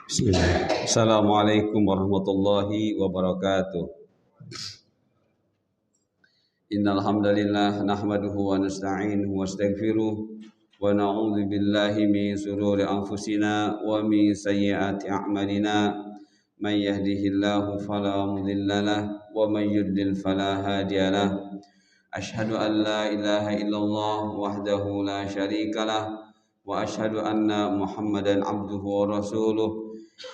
Bismillah. Assalamualaikum warahmatullahi wabarakatuh. Innal hamdalillah nahmaduhu wa nasta'inuhu wa nastaghfiruh wa na'udzu billahi min shururi anfusina wa min sayyiati a'malina. May yahdihillahu fala mudilla lahu wa may yudlil fala hadiya lahu. Asyhadu an la ilaha illallah wahdahu la syarika lah wa asyhadu anna Muhammadan abduhu wa rasuluh.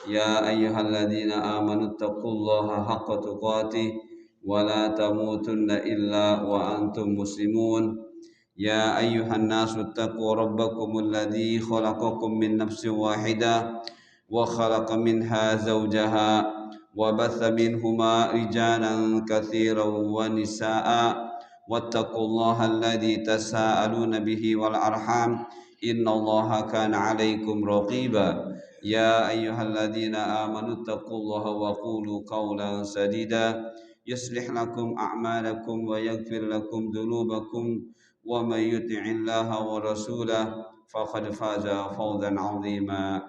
Ya ayyuhalladzina amanu taqullaha haqqa tuqatih wa la tamutunna illa wa antum muslimun. Ya ayyuhan nasu taqu rabbakumul ladzi khalaqakum min nafsin wahidah wa khalaqa minha zawjaha wa batha minhuma rijalan katsiran wa nisaa'a wattaqullaha alladzi tasaaluna bihi wal arham innallaha kana 'alaikum raqiba. Ya ayyuhalladzina amanu taqullaha wa qulu qawlan sadida yuslih lakum a'malakum wa yaghfir lakum dhunubakum wa may yuti'illaha wa rasulahu faqad faza fawzan 'azima.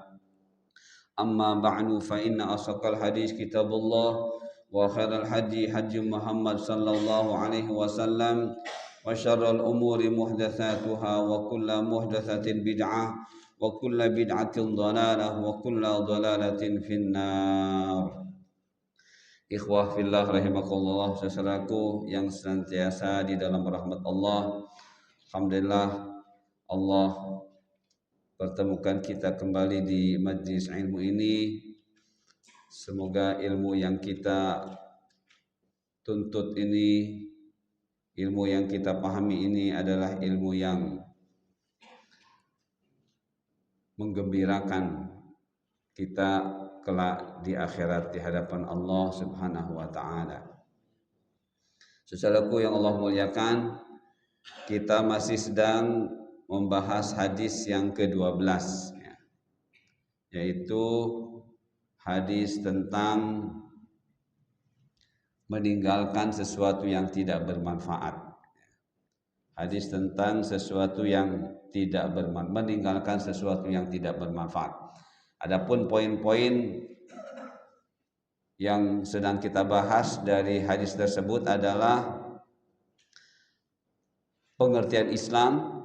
Amma ba'du fa inna asaqal hadis kitabullah wa khairal hadi hadi Muhammad sallallahu alaihi wasallam wa syarrul umuri muhdatsatuha wa kullu muhdatsatin bid'ah wa kullu bid'atin dhalalah wa kullu dhalalatin finnar. Ikhwah fillah rahimakumullah, saudaraku yang senantiasa di dalam rahmat Allah. Alhamdulillah Allah pertemukan kita kembali di majlis ilmu ini. Semoga ilmu yang kita tuntut ini, ilmu yang kita pahami ini adalah ilmu yang menggembirakan kita kelak di akhirat di hadapan Allah Subhanahu wa taala. Saudaraku yang Allah muliakan, kita masih sedang membahas hadis yang ke-12 ya, yaitu hadis tentang meninggalkan sesuatu yang tidak bermanfaat. Hadis tentang sesuatu yang tidak bermanfaat, meninggalkan sesuatu yang tidak bermanfaat. Adapun poin-poin yang sedang kita bahas dari hadis tersebut adalah pengertian Islam,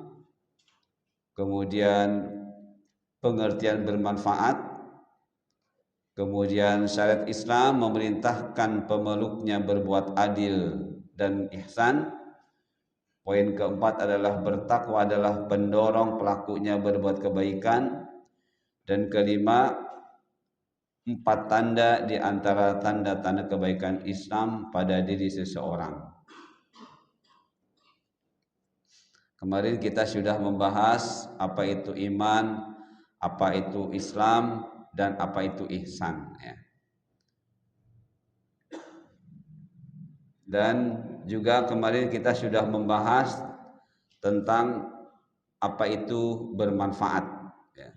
kemudian pengertian bermanfaat, kemudian syariat Islam memerintahkan pemeluknya berbuat adil dan ihsan. Poin keempat adalah bertakwa adalah pendorong pelakunya berbuat kebaikan. Dan kelima, 4 tanda di antara tanda-tanda kebaikan Islam pada diri seseorang. Kemarin kita sudah membahas apa itu iman, apa itu Islam, dan apa itu ihsan ya. Dan juga kemarin kita sudah membahas tentang apa itu bermanfaat ya.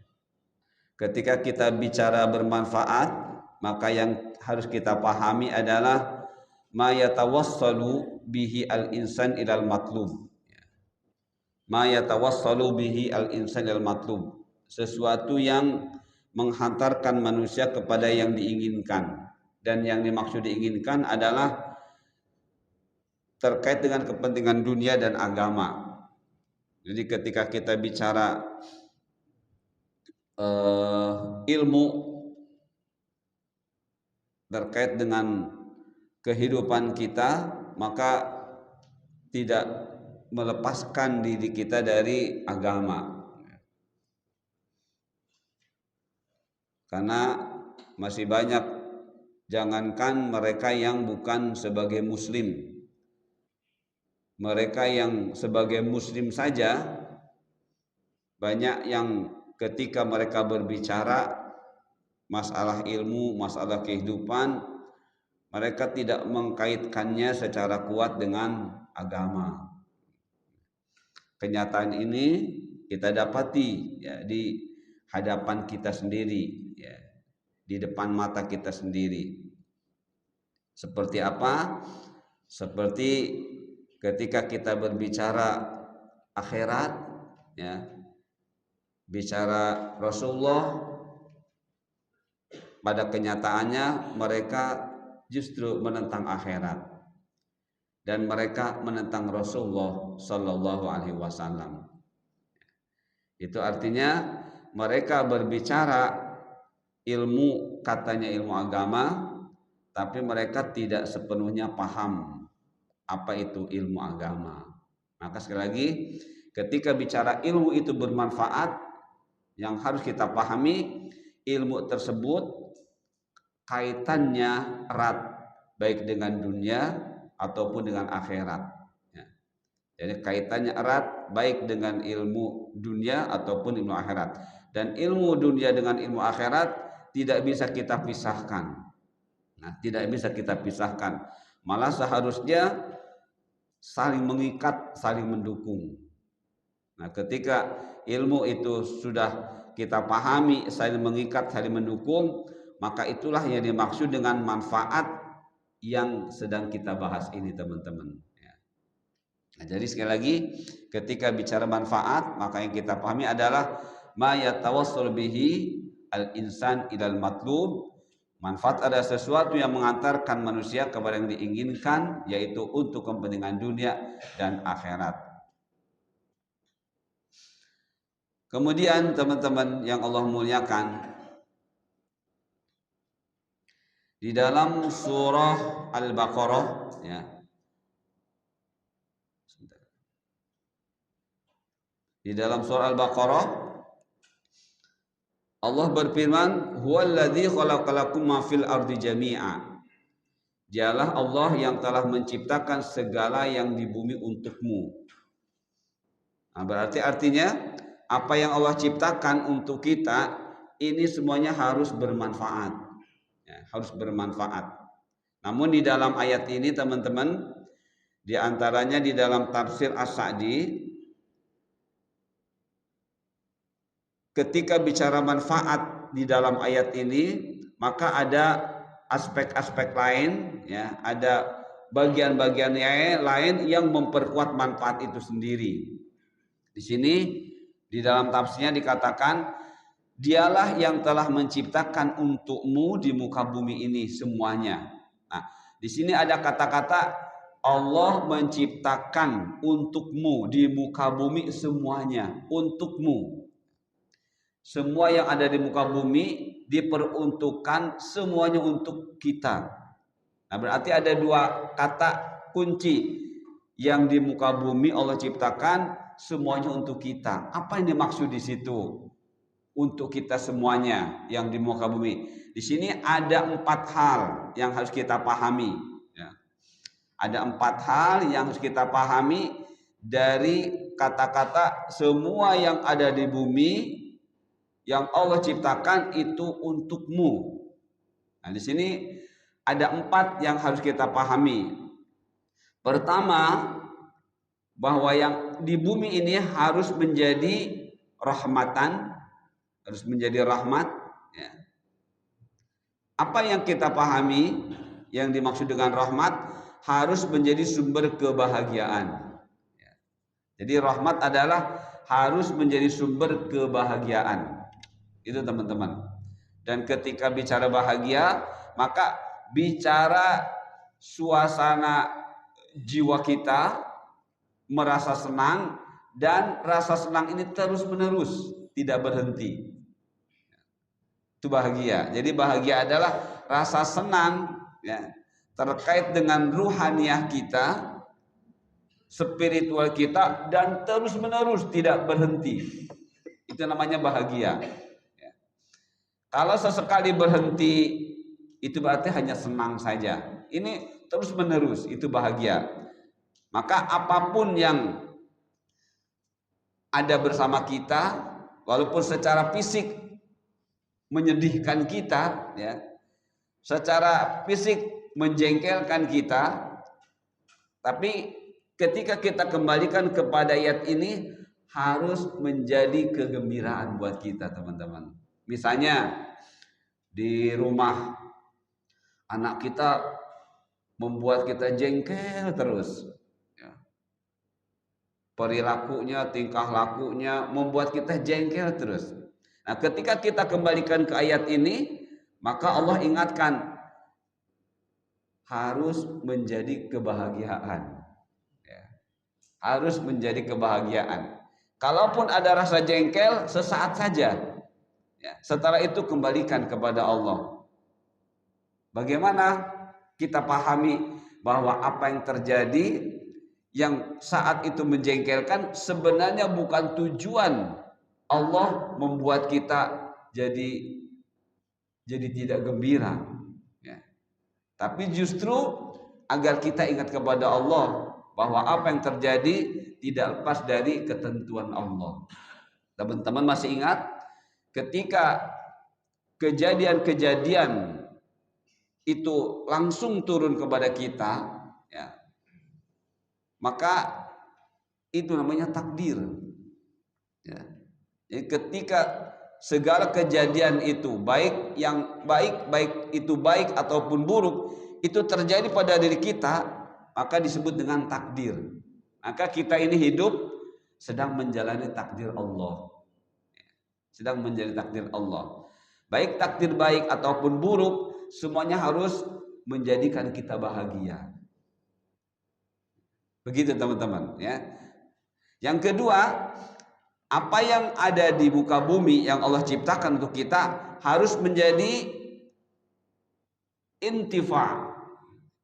Ketika kita bicara bermanfaat, maka yang harus kita pahami adalah ma yatawassalu bihi al-insan ilal matlub. Ma yatawassalu bihi al-insan ilal matlub. Sesuatu yang menghantarkan manusia kepada yang diinginkan. Dan yang dimaksud diinginkan adalah terkait dengan kepentingan dunia dan agama. Jadi ketika kita bicara ilmu terkait dengan kehidupan kita, maka tidak melepaskan diri kita dari agama. Karena masih banyak, jangankan mereka yang bukan sebagai muslim, mereka yang sebagai muslim saja banyak yang ketika mereka berbicara masalah ilmu, masalah kehidupan, mereka tidak mengkaitkannya secara kuat dengan agama. Kenyataan ini kita dapati ya, di hadapan kita sendiri ya, di depan mata kita sendiri. Seperti apa? Seperti ketika kita berbicara akhirat ya, bicara Rasulullah, pada kenyataannya mereka justru menentang akhirat dan mereka menentang Rasulullah Shallallahu Alaihi Wasallam. Itu artinya mereka berbicara ilmu, katanya ilmu agama, tapi mereka tidak sepenuhnya paham apa itu ilmu agama. Maka sekali lagi, ketika bicara ilmu itu bermanfaat, yang harus kita pahami, ilmu tersebut kaitannya erat baik dengan dunia ataupun dengan akhirat. Ya. Jadi kaitannya erat baik dengan ilmu dunia ataupun ilmu akhirat. Dan ilmu dunia dengan ilmu akhirat tidak bisa kita pisahkan. Nah, tidak bisa kita pisahkan. Malah seharusnya saling mengikat, saling mendukung. Nah, ketika ilmu itu sudah kita pahami, saling mengikat, saling mendukung, maka itulah yang dimaksud dengan manfaat yang sedang kita bahas ini, teman-teman. Nah, jadi sekali lagi, ketika bicara manfaat, maka yang kita pahami adalah ma yatawassul bihi al-insan ilal matlub. Manfaat adalah sesuatu yang mengantarkan manusia kepada yang diinginkan, yaitu untuk kepentingan dunia dan akhirat. Kemudian teman-teman yang Allah muliakan, di dalam surah Al-Baqarah, ya. Di dalam surah Al-Baqarah Allah berfirman, "Huwallazi khalaqalakum ma fil ardi jami'a." Dialah Allah yang telah menciptakan segala yang di bumi untukmu. Nah, berarti artinya apa yang Allah ciptakan untuk kita ini semuanya harus bermanfaat. Ya, harus bermanfaat. Namun di dalam ayat ini teman-teman, di antaranya di dalam tafsir As-Sa'di, ketika bicara manfaat di dalam ayat ini, maka ada aspek-aspek lain, ya, ada bagian-bagian lain yang memperkuat manfaat itu sendiri. Di sini di dalam tafsirnya dikatakan, dialah yang telah menciptakan untukmu di muka bumi ini semuanya. Nah, di sini ada kata-kata Allah menciptakan untukmu di muka bumi semuanya, untukmu. Semua yang ada di muka bumi diperuntukkan semuanya untuk kita. Nah, berarti ada dua kata kunci yang di muka bumi Allah ciptakan semuanya untuk kita. Apa yang dimaksud di situ? Untuk kita semuanya yang di muka bumi. Di sini ada 4 hal yang harus kita pahami. Ya. Ada 4 hal yang harus kita pahami dari kata-kata semua yang ada di bumi yang Allah ciptakan itu untukmu. Nah, di sini ada 4 yang harus kita pahami. Pertama, bahwa yang di bumi ini harus menjadi rahmatan, harus menjadi rahmat. Ya. Apa yang kita pahami yang dimaksud dengan rahmat harus menjadi sumber kebahagiaan. Ya. Jadi rahmat adalah harus menjadi sumber kebahagiaan. Itu teman-teman. Dan ketika bicara bahagia, maka bicara suasana jiwa kita merasa senang, dan rasa senang ini terus menerus, tidak berhenti. Itu bahagia. Jadi bahagia adalah rasa senang, ya, terkait dengan ruhaniyah kita, spiritual kita, dan terus menerus tidak berhenti. Itu namanya bahagia. Kalau sesekali berhenti, itu berarti hanya senang saja. Ini terus menerus, itu bahagia. Maka apapun yang ada bersama kita, walaupun secara fisik menyedihkan kita, ya, secara fisik menjengkelkan kita, tapi ketika kita kembalikan kepada ayat ini harus menjadi kegembiraan buat kita, teman-teman. Misalnya di rumah anak kita membuat kita jengkel terus, ya. Perilakunya, tingkah lakunya membuat kita jengkel terus. Nah, ketika kita kembalikan ke ayat ini, Maka Allah ingatkan harus menjadi kebahagiaan. Ya. Harus menjadi kebahagiaan. Kalaupun ada rasa jengkel, sesaat saja. Ya. Setelah itu kembalikan kepada Allah. Bagaimana kita pahami bahwa apa yang terjadi yang saat itu menjengkelkan sebenarnya bukan tujuan Allah membuat kita jadi tidak gembira, ya. Tapi justru agar kita ingat kepada Allah bahwa apa yang terjadi tidak lepas dari ketentuan Allah. Teman-teman masih ingat ketika kejadian-kejadian itu langsung turun kepada kita, ya, maka itu namanya takdir, ya. Jadi ketika segala kejadian itu baik itu baik ataupun buruk itu terjadi pada diri kita, maka disebut dengan takdir. Maka kita ini hidup sedang menjalani takdir Allah, sedang menjalani takdir Allah. Baik takdir baik ataupun buruk, semuanya harus menjadikan kita bahagia. Begitu teman-teman, ya. Yang kedua, apa yang ada di muka bumi yang Allah ciptakan untuk kita harus menjadi intifa.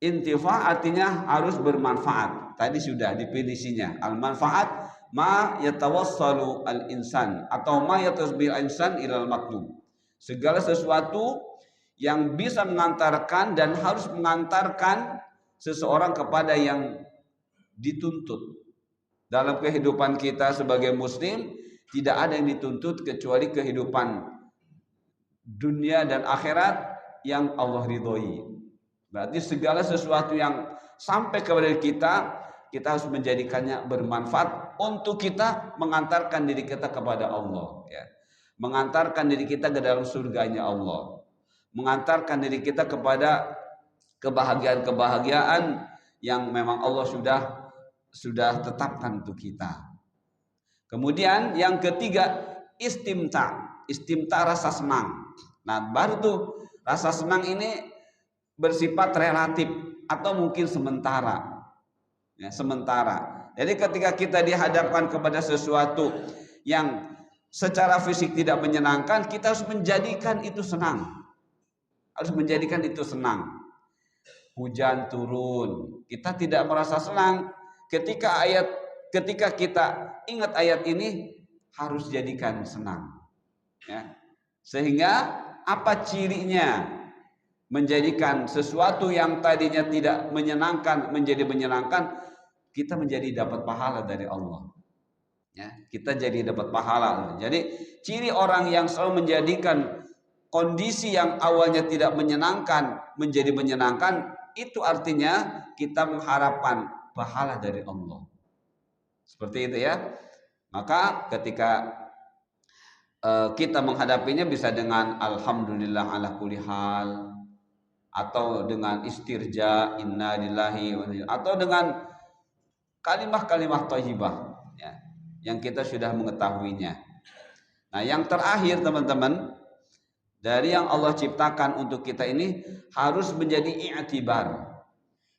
Intifa artinya harus bermanfaat. Tadi sudah definisinya. Al-manfaat ma yatawassalu al-insan atau ma yatasbil al-insan ilal matlub. Segala sesuatu yang bisa mengantarkan dan harus mengantarkan seseorang kepada yang dituntut. Dalam kehidupan kita sebagai muslim tidak ada yang dituntut kecuali kehidupan dunia dan akhirat yang Allah ridhoi. Berarti segala sesuatu yang sampai kepada kita harus menjadikannya bermanfaat untuk kita mengantarkan diri kita kepada Allah, ya. Mengantarkan diri kita ke dalam surganya Allah. Mengantarkan diri kita kepada kebahagiaan-kebahagiaan yang memang Allah sudah tetapkan untuk kita. Kemudian yang ketiga, istimta. Istimta rasa senang. Nah, baru tuh rasa senang ini bersifat relatif atau mungkin sementara. Ya, sementara. Jadi ketika kita dihadapkan kepada sesuatu yang secara fisik tidak menyenangkan, kita harus menjadikan itu senang. Harus menjadikan itu senang. Hujan turun, kita tidak merasa senang. Ketika kita ingat ayat ini, harus jadikan senang, ya. Sehingga apa cirinya menjadikan sesuatu yang tadinya tidak menyenangkan menjadi menyenangkan? Kita menjadi dapat pahala dari Allah, ya. Kita jadi dapat pahala. Jadi ciri orang yang selalu menjadikan kondisi yang awalnya tidak menyenangkan menjadi menyenangkan, itu artinya kita mengharapkan pahala dari Allah. Seperti itu, ya. Maka ketika kita menghadapinya bisa dengan alhamdulillah ala kulli hal, atau dengan istirja inna lillahi wa inna, atau dengan kalimah-kalimah thayyibah, ya, yang kita sudah mengetahuinya. Nah, yang terakhir teman-teman, dari yang Allah ciptakan untuk kita ini harus menjadi i'tibar.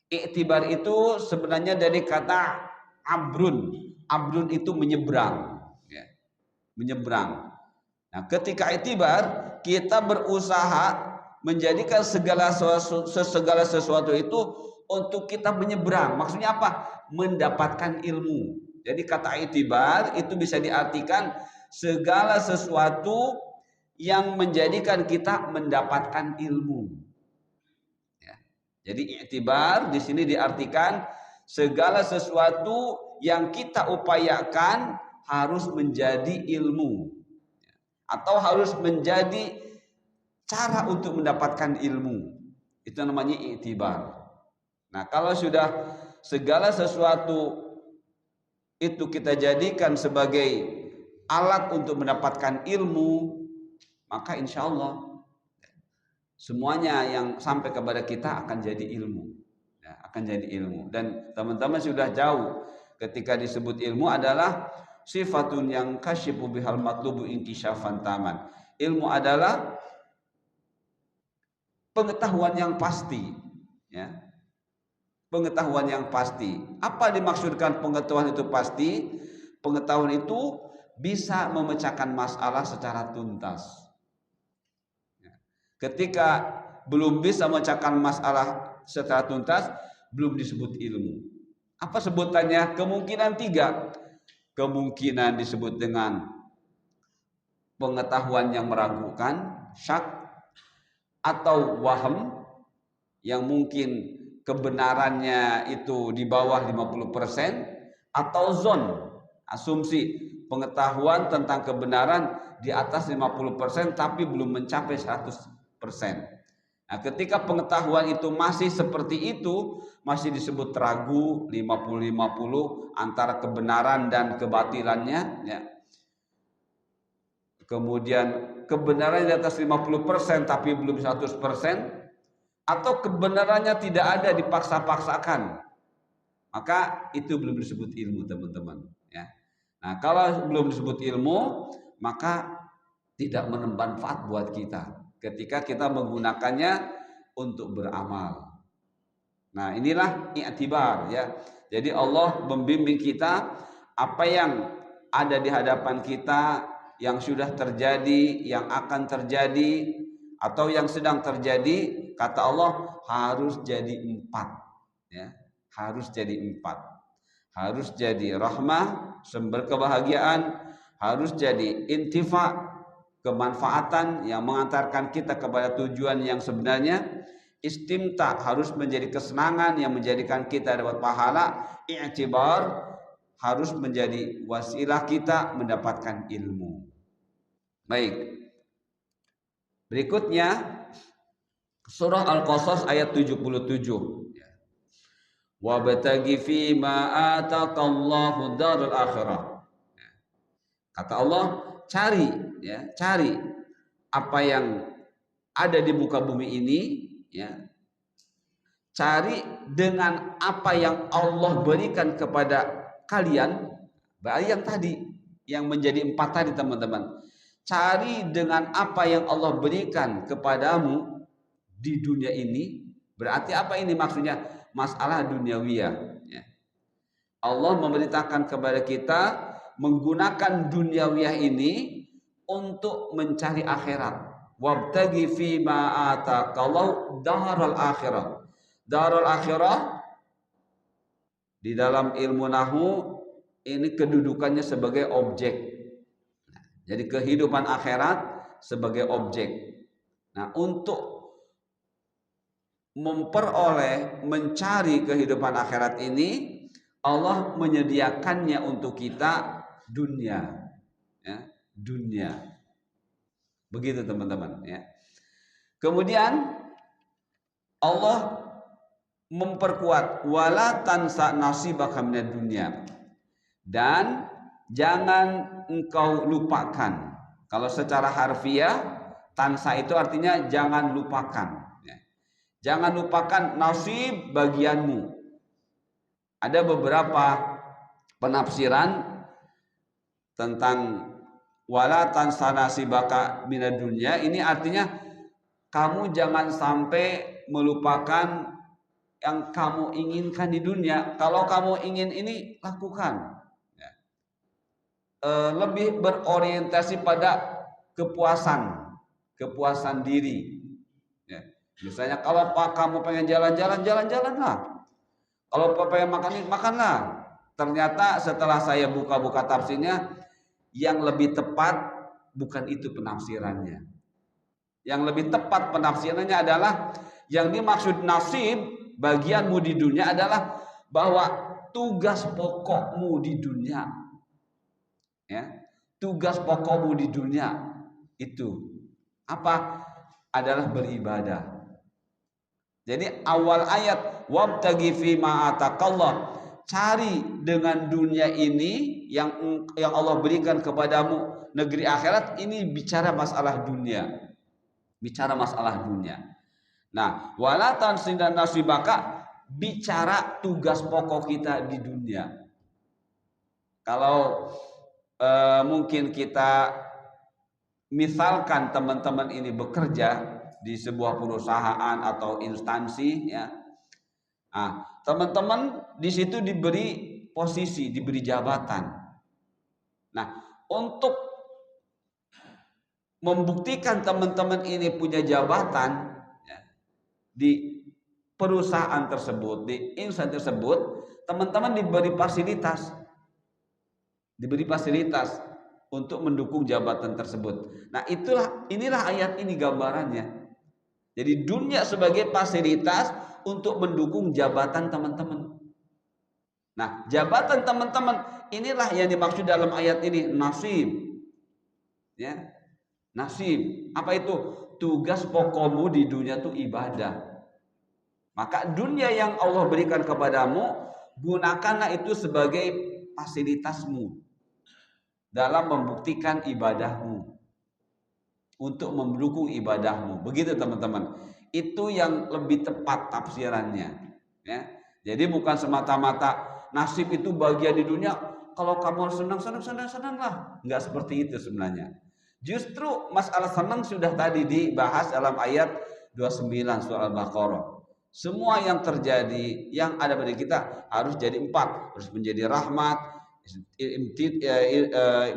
I'tibar itu sebenarnya dari kata abrun. Abrun itu menyeberang, ya. Menyeberang. Nah, ketika i'tibar, kita berusaha menjadikan segala sesuatu itu untuk kita menyeberang. Maksudnya apa? Mendapatkan ilmu. Jadi kata i'tibar itu bisa diartikan segala sesuatu yang menjadikan kita mendapatkan ilmu. Jadi i'tibar di sini diartikan segala sesuatu yang kita upayakan harus menjadi ilmu atau harus menjadi cara untuk mendapatkan ilmu. Itu namanya i'tibar. Nah, kalau sudah segala sesuatu itu kita jadikan sebagai alat untuk mendapatkan ilmu, maka insya Allah semuanya yang sampai kepada kita akan jadi ilmu, ya, akan jadi ilmu. Dan teman-teman sudah jauh ketika disebut ilmu adalah sifatun yang kasyifu bihal matlubu intisyafan taman. Ilmu adalah pengetahuan yang pasti, ya. Pengetahuan yang pasti. Apa dimaksudkan pengetahuan itu pasti? Pengetahuan itu bisa memecahkan masalah secara tuntas. Ketika belum bisa memecahkan masalah secara tuntas, belum disebut ilmu. Apa sebutannya? Kemungkinan 3. Kemungkinan disebut dengan pengetahuan yang meragukan, syak, atau waham, yang mungkin kebenarannya itu di bawah 50%, atau zon, asumsi pengetahuan tentang kebenaran di atas 50% tapi belum mencapai 100%. Nah, ketika pengetahuan itu masih seperti itu, masih disebut ragu, 50-50 antara kebenaran dan kebatilannya, ya. Kemudian kebenaran di atas 50% tapi belum 100%, atau kebenarannya tidak ada, dipaksa-paksakan, maka itu belum disebut ilmu, teman-teman, ya. Nah, kalau belum disebut ilmu, maka tidak bermanfaat buat kita ketika kita menggunakannya untuk beramal. Nah, inilah i'tibar, ya. Jadi Allah membimbing kita apa yang ada di hadapan kita, yang sudah terjadi, yang akan terjadi, atau yang sedang terjadi. Kata Allah harus jadi 4, ya. Harus jadi 4. Harus jadi rahmah, sumber kebahagiaan, harus jadi intifa, kemanfaatan yang mengantarkan kita kepada tujuan yang sebenarnya, istimta, harus menjadi kesenangan yang menjadikan kita dapat pahala, i'tibar, harus menjadi wasilah kita mendapatkan ilmu. Baik. Berikutnya surah Al-Qasas ayat 77. Wabtaghi fi ma ataqallahu darul akhirah. Kata Allah, cari, ya, cari apa yang ada di muka bumi ini, ya. Cari dengan apa yang Allah berikan kepada kalian, yang tadi, yang menjadi 4 tadi, teman-teman. Cari dengan apa yang Allah berikan kepadamu di dunia ini. Berarti apa ini maksudnya? Masalah duniawiyah, ya. Allah memberitakan kepada kita menggunakan duniawiyah ini untuk mencari akhirat. Wabtaghi fi ma ataqallahu darul akhirah. Darul akhirah di dalam ilmu nahwu ini kedudukannya sebagai objek. Jadi kehidupan akhirat sebagai objek. Nah, untuk memperoleh, mencari kehidupan akhirat ini, Allah menyediakannya untuk kita dunia, ya, dunia. Begitu, teman-teman, ya. Kemudian Allah memperkuat wala tansa nasibaka minad dunya, dan jangan engkau lupakan. Kalau secara harfiah tansa itu artinya jangan lupakan. Jangan lupakan nasib bagianmu. Ada beberapa penafsiran tentang wala tansa nasibaka minad dunya. Ini artinya kamu jangan sampai melupakan yang kamu inginkan di dunia. Kalau kamu ingin ini, lakukan. Lebih berorientasi pada kepuasan diri. Misalnya kalau kamu pengen jalan-jalan, jalan-jalanlah. Kalau pengen makan ini, makanlah. Ternyata setelah saya buka-buka tafsirnya, yang lebih tepat bukan itu penafsirannya. Yang lebih tepat penafsirannya adalah yang dimaksud nasib bagianmu di dunia adalah bahwa tugas pokokmu di dunia, ya, tugas pokokmu di dunia itu apa? Adalah beribadah. Jadi awal ayat wabtaghi fi ma ataqallah, cari dengan dunia ini yang Allah berikan kepadamu, negeri akhirat ini bicara masalah dunia. Bicara masalah dunia. Nah, wala tansidan nasibaka, bicara tugas pokok kita di dunia. Kalau mungkin kita misalkan teman-teman ini bekerja, di sebuah perusahaan atau instansi ya. Nah, teman-teman di situ diberi posisi, diberi jabatan. Nah, untuk membuktikan teman-teman ini punya jabatan ya, di perusahaan tersebut, di instansi tersebut, teman-teman diberi fasilitas untuk mendukung jabatan tersebut. Nah, inilah ayat ini gambarannya. Jadi dunia sebagai fasilitas untuk mendukung jabatan teman-teman. Nah, jabatan teman-teman inilah yang dimaksud dalam ayat ini, nasib. Ya. Nasib. Apa itu? Tugas pokokmu di dunia itu ibadah. Maka dunia yang Allah berikan kepadamu, gunakanlah itu sebagai fasilitasmu dalam membuktikan ibadahmu, untuk mendukung ibadahmu. Begitu teman-teman. Itu yang lebih tepat tafsirannya. Ya. Jadi bukan semata-mata nasib itu bagian di dunia. Kalau kamu senang-senang lah. Enggak seperti itu sebenarnya. Justru masalah senang sudah tadi dibahas dalam ayat 29 surah Al-Baqarah. Semua yang terjadi, yang ada pada kita harus jadi 4. Harus menjadi rahmat,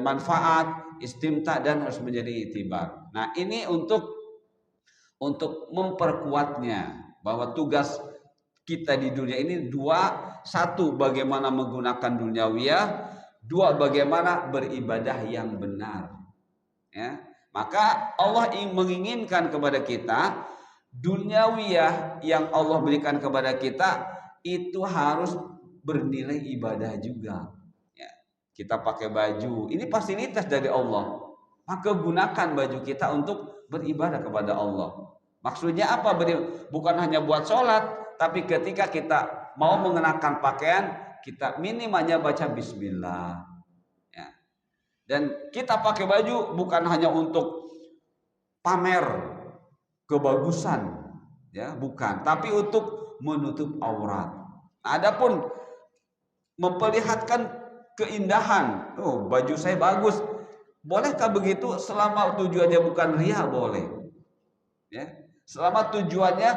manfaat, istimta, dan harus menjadi itibar. Nah, ini untuk memperkuatnya bahwa tugas kita di dunia ini dua: satu, bagaimana menggunakan duniawiyah; dua, bagaimana beribadah yang benar. Ya, maka Allah menginginkan kepada kita duniawiyah yang Allah berikan kepada kita itu harus bernilai ibadah juga. Ya, kita pakai baju, ini fasilitas dari Allah. Maka gunakan baju kita untuk beribadah kepada Allah. Maksudnya apa? Bukan hanya buat sholat, tapi ketika kita mau mengenakan pakaian, kita minimalnya baca bismillah. Ya. Dan kita pakai baju bukan hanya untuk pamer kebagusan, ya, bukan, tapi untuk menutup aurat. Adapun memperlihatkan keindahan, oh baju saya bagus, bolehkah begitu? Selama tujuannya bukan riya, boleh. Ya, selama tujuannya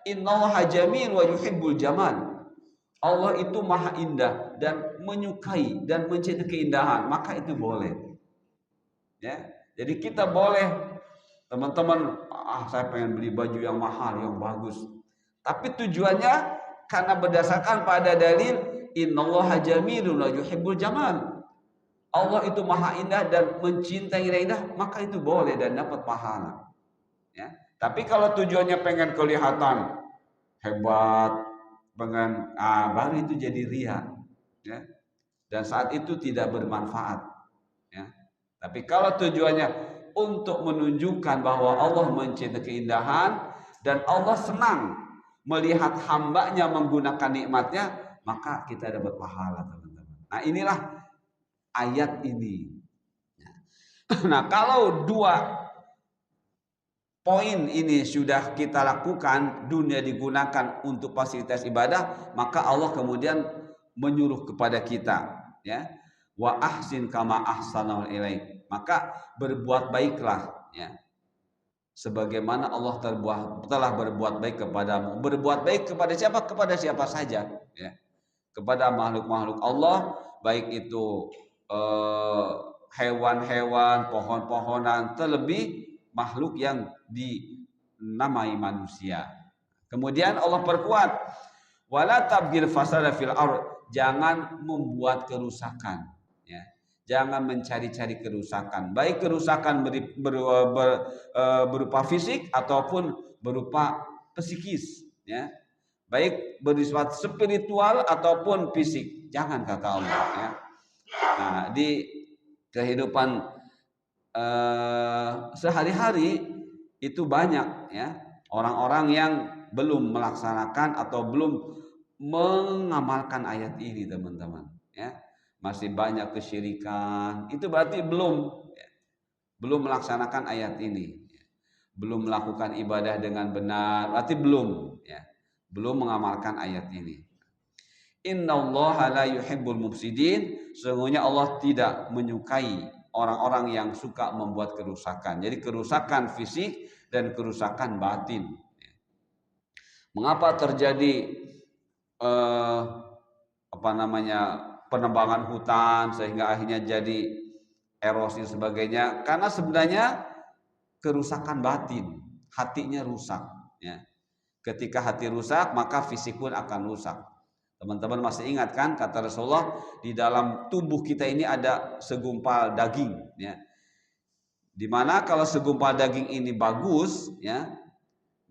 innallaha jamil wa yuhibbul jamal. Allah itu maha indah dan menyukai dan mencintai keindahan, maka itu boleh. Ya, jadi kita boleh. Teman-teman, saya pengen beli baju yang mahal, yang bagus. Tapi tujuannya karena berdasarkan pada dalil innallaha jamilun wa yuhibbul jamal. Allah itu maha indah dan mencintai indah, maka itu boleh dan dapat pahala. Ya. Tapi kalau tujuannya pengen kelihatan hebat, baru itu jadi riya. Ya. Dan saat itu tidak bermanfaat. Ya. Tapi kalau tujuannya untuk menunjukkan bahwa Allah mencintai keindahan dan Allah senang melihat hambanya menggunakan nikmatnya, maka kita dapat pahala, teman-teman. Nah, inilah ayat ini. Nah, kalau dua poin ini sudah kita lakukan, dunia digunakan untuk fasilitas ibadah, maka Allah kemudian menyuruh kepada kita, ya, wa ahsin kama ahsanal ilaik. Maka berbuat baiklah, ya, sebagaimana Allah telah berbuat baik kepadamu. Berbuat baik kepada siapa? Kepada siapa saja, ya. Kepada makhluk-makhluk Allah, baik itu hewan-hewan, pohon-pohonan, terlebih makhluk yang dinamai manusia. Kemudian Allah perkuat, wala tabghil fasada fil ardh, jangan membuat kerusakan, ya. Jangan mencari-cari kerusakan, baik kerusakan berupa fisik ataupun berupa psikis, ya. Baik bersifat spiritual ataupun fisik, jangan, kata Allah, ya. Nah, di kehidupan sehari-hari itu banyak, ya, orang-orang yang belum melaksanakan atau belum mengamalkan ayat ini, teman-teman, ya. Masih banyak kesyirikan, itu berarti belum melaksanakan ayat ini, belum melakukan ibadah dengan benar, berarti belum mengamalkan ayat ini. Innallaha la yuhibbul mufsidin, sesungguhnya Allah tidak menyukai orang-orang yang suka membuat kerusakan. Jadi kerusakan fisik dan kerusakan batin. Mengapa terjadi penebangan hutan sehingga akhirnya jadi erosi sebagainya? Karena sebenarnya kerusakan batin, hatinya rusak. Ya. Ketika hati rusak, maka fisik pun akan rusak. Teman-teman masih ingat kan kata Rasulullah, di dalam tubuh kita ini ada segumpal daging, ya. Dimana kalau segumpal daging ini bagus, ya,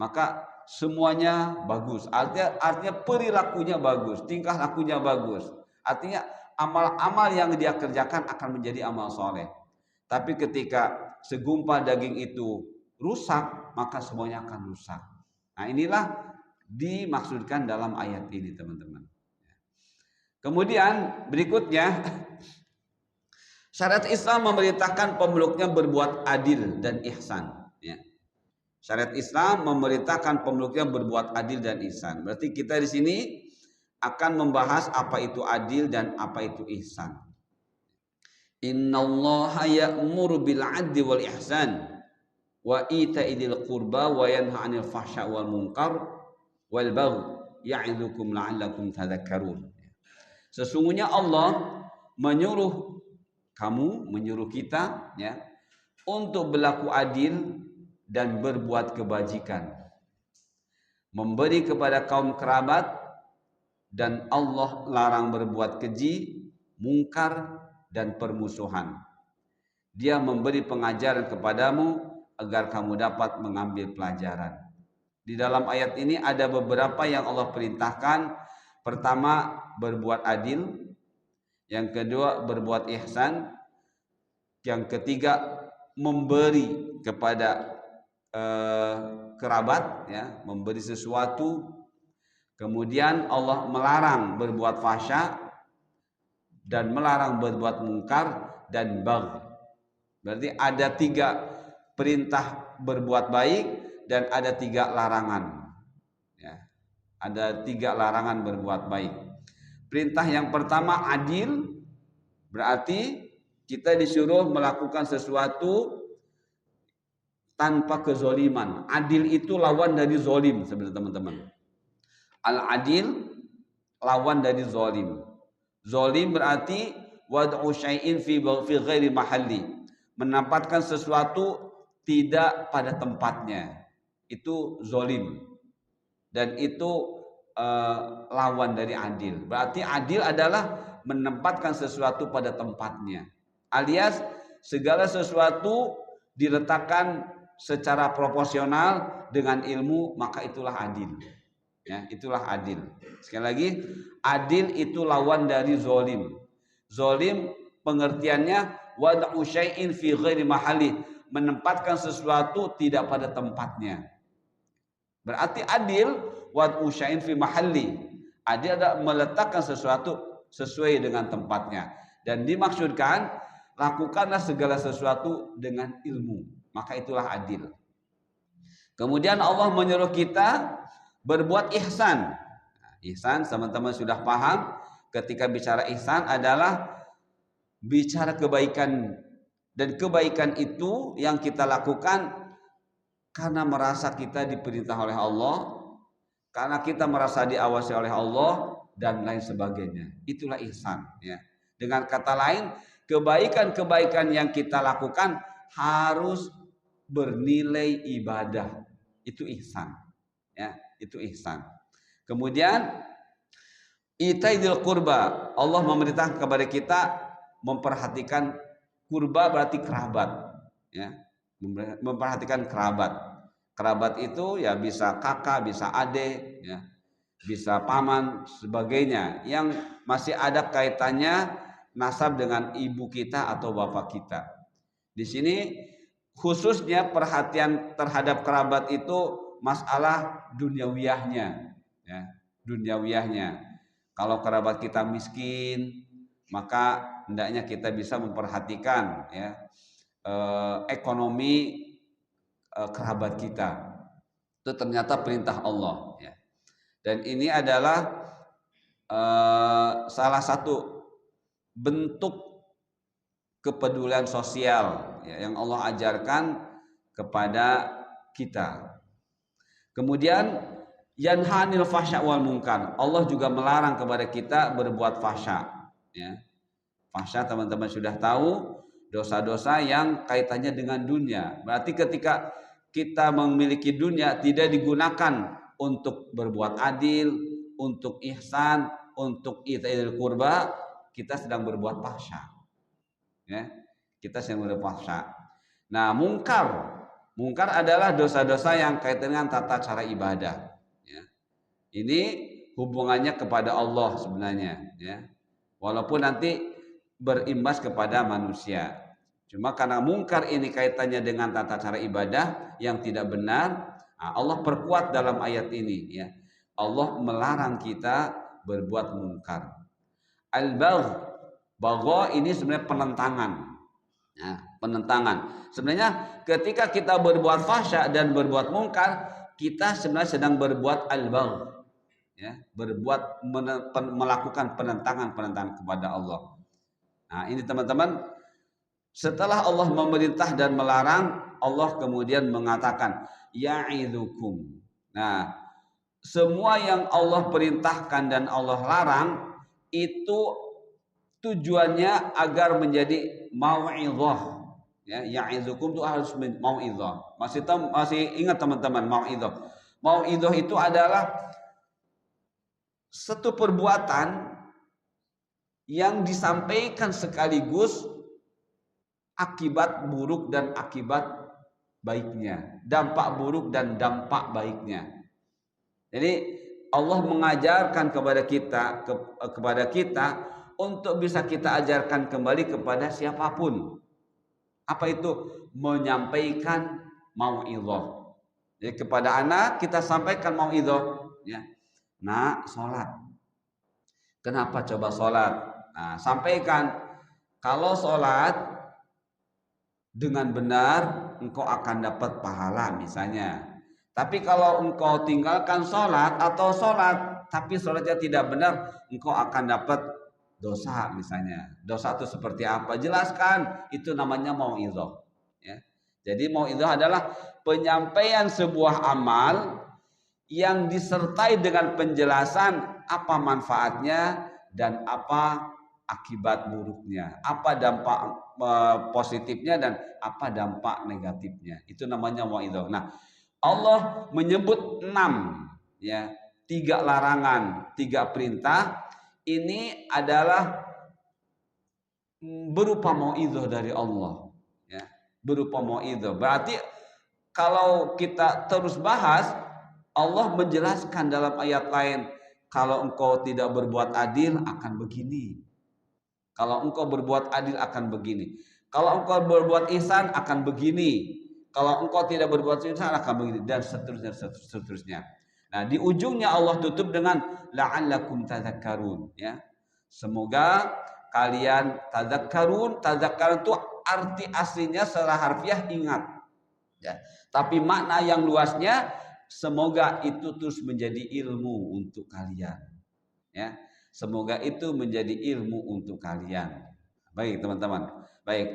maka semuanya bagus. Artinya perilakunya bagus, tingkah lakunya bagus. Artinya amal-amal yang dia kerjakan akan menjadi amal soleh. Tapi ketika segumpal daging itu rusak, maka semuanya akan rusak. Nah, inilah dimaksudkan dalam ayat ini, teman-teman. Kemudian berikutnya, syariat Islam memerintahkan pemeluknya berbuat adil dan ihsan. Ya. Syariat Islam memerintahkan pemeluknya berbuat adil dan ihsan. Berarti kita di sini akan membahas apa itu adil dan apa itu ihsan. Innallaha ya'muru bil 'adli wal ihsan wa ita'idil qurba wa yanha 'anil fahsya wal munkar wal baghi ya'idzukum la'allakum tadhakkarun. Sesungguhnya Allah menyuruh kamu, menyuruh kita, ya, untuk berlaku adil dan berbuat kebajikan, memberi kepada kaum kerabat, dan Allah larang berbuat keji, mungkar, dan permusuhan. Dia memberi pengajaran kepadamu agar kamu dapat mengambil pelajaran. Di dalam ayat ini ada beberapa yang Allah perintahkan. Pertama, berbuat adil. Yang kedua, berbuat ihsan. Yang ketiga, memberi kepada kerabat, ya, memberi sesuatu. Kemudian Allah melarang berbuat fahsya dan melarang berbuat mungkar dan baghi. Berarti ada 3 perintah berbuat baik dan ada 3 larangan. Ya, ada 3 larangan berbuat baik. Perintah yang pertama adil, berarti kita disuruh melakukan sesuatu tanpa kezoliman. Adil itu lawan dari zolim sebenarnya, teman-teman. Al-adil lawan dari zolim. Zolim berarti wad'u syai'in fi ghairi mahalli, menempatkan sesuatu tidak pada tempatnya. Itu zolim. Dan itu lawan dari adil. Berarti adil adalah menempatkan sesuatu pada tempatnya. Alias segala sesuatu diletakkan secara proporsional dengan ilmu, maka itulah adil. Ya, itulah adil. Sekali lagi, adil itu lawan dari zolim. Zolim pengertiannya wad'u syai'in fi ghairi mahalli, menempatkan sesuatu tidak pada tempatnya. Berarti adil wad'u syai'in fi mahalli. Adil adalah meletakkan sesuatu sesuai dengan tempatnya. Dan dimaksudkan lakukanlah segala sesuatu dengan ilmu. Maka itulah adil. Kemudian Allah menyuruh kita berbuat ihsan. Ihsan, teman-teman sudah paham. Ketika bicara ihsan adalah bicara kebaikan. Dan kebaikan itu yang kita lakukan karena merasa kita diperintah oleh Allah, karena kita merasa diawasi oleh Allah, dan lain sebagainya. Itulah ihsan. Ya. Dengan kata lain, kebaikan-kebaikan yang kita lakukan harus bernilai ibadah. Itu ihsan. Ya, itu ihsan. Kemudian itaidil qurba, Allah memerintahkan kepada kita memperhatikan kurba, berarti kerabat, ya, memperhatikan kerabat. Kerabat itu ya bisa kakak, bisa adik, ya, bisa paman, sebagainya yang masih ada kaitannya nasab dengan ibu kita atau bapak kita. Di sini khususnya perhatian terhadap kerabat itu masalah duniawiyahnya, ya, duniawiyahnya. Kalau kerabat kita miskin, maka hendaknya kita bisa memperhatikan, ya, ekonomi kerabat kita. Itu ternyata perintah Allah, ya. Dan ini adalah salah satu bentuk kepedulian sosial, ya, yang Allah ajarkan kepada kita. Kemudian yanhanil fahsya wal munkar. Allah juga melarang kepada kita berbuat fahsya, ya. Fahsya teman-teman sudah tahu, dosa-dosa yang kaitannya dengan dunia. Berarti ketika kita memiliki dunia tidak digunakan untuk berbuat adil, untuk ihsan, untuk i'til qurba, kita sedang berbuat fahsya. Ya, kita sedang berbuat fahsya. Nah, mungkar adalah dosa-dosa yang kaitan dengan tata cara ibadah. Ya. Ini hubungannya kepada Allah sebenarnya. Ya. Walaupun nanti berimbas kepada manusia. Cuma karena mungkar ini kaitannya dengan tata cara ibadah yang tidak benar, Allah perkuat dalam ayat ini. Ya. Allah melarang kita berbuat mungkar. Bagho ini sebenarnya penentangan. Ya, penentangan. Sebenarnya ketika kita berbuat fahsya dan berbuat mungkar, kita sebenarnya sedang berbuat al-bagh, ya, melakukan penentangan kepada Allah. Nah, ini teman-teman, setelah Allah memerintah dan melarang, Allah kemudian mengatakan ya'idzukum. Nah, semua yang Allah perintahkan dan Allah larang itu tujuannya agar menjadi mau'izah. Ya, ya'izukum itu harus mau'izah. Masih ingat teman-teman mau'izah. Mau'izah itu adalah satu perbuatan yang disampaikan sekaligus akibat buruk dan akibat baiknya, dampak buruk dan dampak baiknya. Jadi Allah mengajarkan kepada kita untuk bisa kita ajarkan kembali kepada siapapun. Apa itu? Menyampaikan mau'izah. Jadi kepada anak kita sampaikan mau'izah, ya. Nak, sholat. Kenapa coba sholat? Nah, sampaikan kalau sholat dengan benar engkau akan dapat pahala misalnya. Tapi kalau engkau tinggalkan sholat atau sholat tapi sholatnya tidak benar, engkau akan dapat dosa misalnya. Dosa itu seperti apa? Jelaskan. Itu namanya mau'izah. Ya. Jadi mau'izah adalah penyampaian sebuah amal yang disertai dengan penjelasan apa manfaatnya dan apa akibat buruknya, apa dampak positifnya dan apa dampak negatifnya. Itu namanya mau'izah. Nah, Allah menyebut 6, ya, 3 larangan, 3 perintah. Ini adalah berupa mau'izah dari Allah, ya, berupa mau'izah. Berarti kalau kita terus bahas, Allah menjelaskan dalam ayat lain, kalau engkau tidak berbuat adil akan begini. Kalau engkau berbuat adil akan begini. Kalau engkau berbuat ihsan akan begini. Kalau engkau tidak berbuat ihsan akan begini, dan seterusnya. Nah, di ujungnya Allah tutup dengan la'allakum tadzakkarun, ya. Semoga kalian tadzakkarun. Tadzakkarun itu arti aslinya secara harfiah ingat, ya. Tapi makna yang luasnya semoga itu terus menjadi ilmu untuk kalian, ya. Semoga itu menjadi ilmu untuk kalian. Baik, teman-teman. Baik.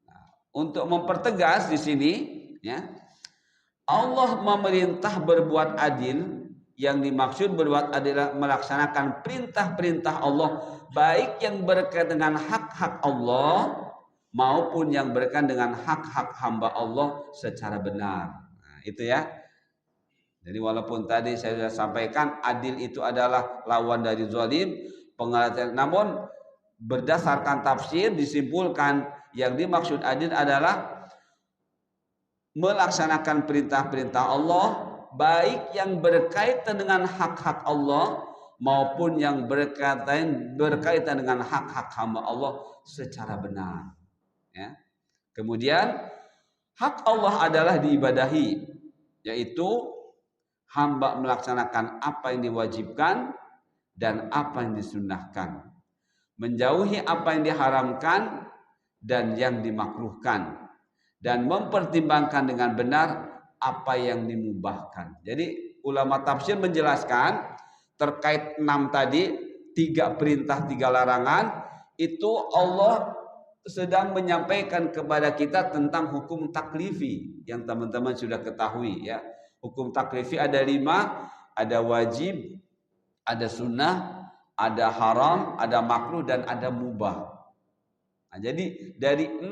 Nah, untuk mempertegas di sini, ya, Allah memerintah berbuat adil. Yang dimaksud berbuat adil adalah melaksanakan perintah-perintah Allah, baik yang berkaitan dengan hak-hak Allah maupun yang berkaitan dengan hak-hak hamba Allah secara benar. Nah, itu ya. Jadi walaupun tadi saya sudah sampaikan adil itu adalah lawan dari zalim, pengertian, namun berdasarkan tafsir disimpulkan yang dimaksud adil adalah melaksanakan perintah-perintah Allah, baik yang berkaitan dengan hak-hak Allah maupun yang berkaitan dengan hak-hak hamba Allah secara benar, ya. Kemudian hak Allah adalah diibadahi, yaitu hamba melaksanakan apa yang diwajibkan dan apa yang disunnahkan, menjauhi apa yang diharamkan dan yang dimakruhkan, dan mempertimbangkan dengan benar apa yang dimubahkan. Jadi ulama tafsir menjelaskan terkait 6 tadi, 3 perintah 3 larangan, itu Allah sedang menyampaikan kepada kita tentang hukum taklifi yang teman-teman sudah ketahui ya. Hukum taklifi ada 5, ada wajib, ada sunnah, ada haram, ada makruh, dan ada mubah. Nah, jadi dari 6,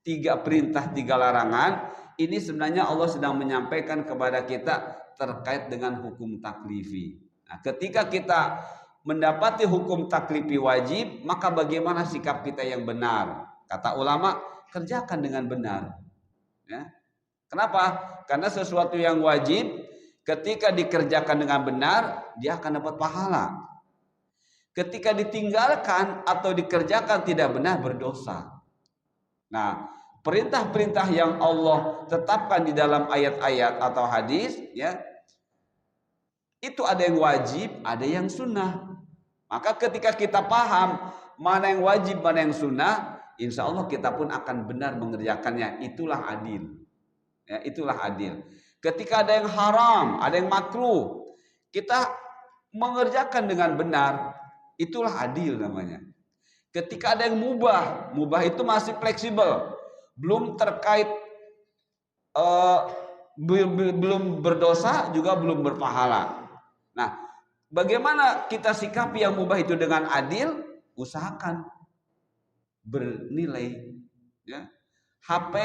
3 perintah, 3 larangan, ini sebenarnya Allah sedang menyampaikan kepada kita terkait dengan hukum taklifi. Nah, ketika kita mendapati hukum taklifi wajib, maka bagaimana sikap kita yang benar? Kata ulama, kerjakan dengan benar. Ya. Kenapa? Karena sesuatu yang wajib, ketika dikerjakan dengan benar, dia akan dapat pahala. Ketika ditinggalkan atau dikerjakan tidak benar, berdosa. Nah, perintah-perintah yang Allah tetapkan di dalam ayat-ayat atau hadis, ya, itu ada yang wajib, ada yang sunnah. Maka ketika kita paham mana yang wajib, mana yang sunnah, insya Allah kita pun akan benar mengerjakannya. Itulah adil. Ya, itulah adil. Ketika ada yang haram, ada yang makruh, kita mengerjakan dengan benar, itulah adil namanya. Ketika ada yang mubah, mubah itu masih fleksibel, belum terkait belum berdosa, juga belum berpahala. Nah, bagaimana kita sikapi yang mubah itu dengan adil? Usahakan bernilai. Ya. HP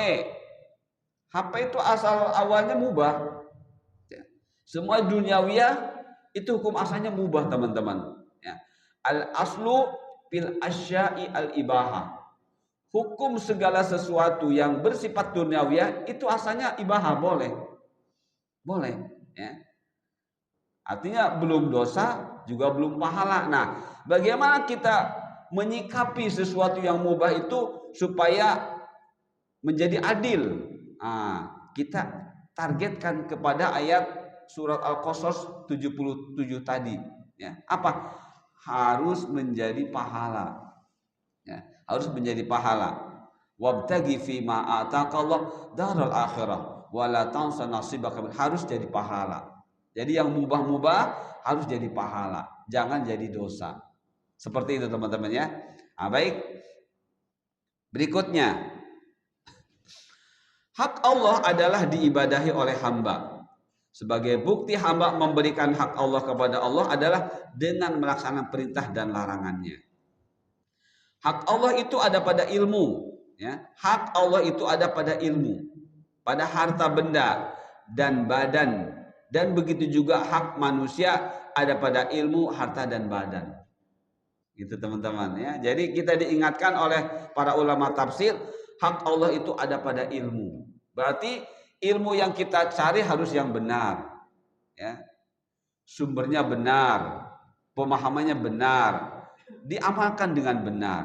itu asal awalnya mubah. Ya. Semua duniawiyah itu hukum asalnya mubah, teman-teman. Ya. Al aslu fil asya'i al ibahah. Hukum segala sesuatu yang bersifat duniawiyah itu asalnya ibahah, boleh. Boleh, ya. Artinya belum dosa, juga belum pahala. Nah, bagaimana kita menyikapi sesuatu yang mubah itu supaya menjadi adil? Nah, kita targetkan kepada ayat surat Al-Qasas 77 tadi. Ya, apa? Harus menjadi pahala. Ya, harus menjadi pahala. Wabtaghi fima ataqallah daral akhirah wala tansa nasibaka, harus jadi pahala. Jadi yang mubah-mubah harus jadi pahala, jangan jadi dosa. Seperti itu teman-teman ya. Nah, baik. Berikutnya, hak Allah adalah diibadahi oleh hamba. Sebagai bukti hamba memberikan hak Allah kepada Allah adalah dengan melaksanakan perintah dan larangannya. Hak Allah itu ada pada ilmu, ya. Hak Allah itu ada pada ilmu, pada harta benda dan badan, dan begitu juga hak manusia ada pada ilmu, harta dan badan. Gitu teman-teman ya. Jadi kita diingatkan oleh para ulama tafsir, hak Allah itu ada pada ilmu. Berarti ilmu yang kita cari harus yang benar, ya. Sumbernya benar, pemahamannya benar, diamalkan dengan benar.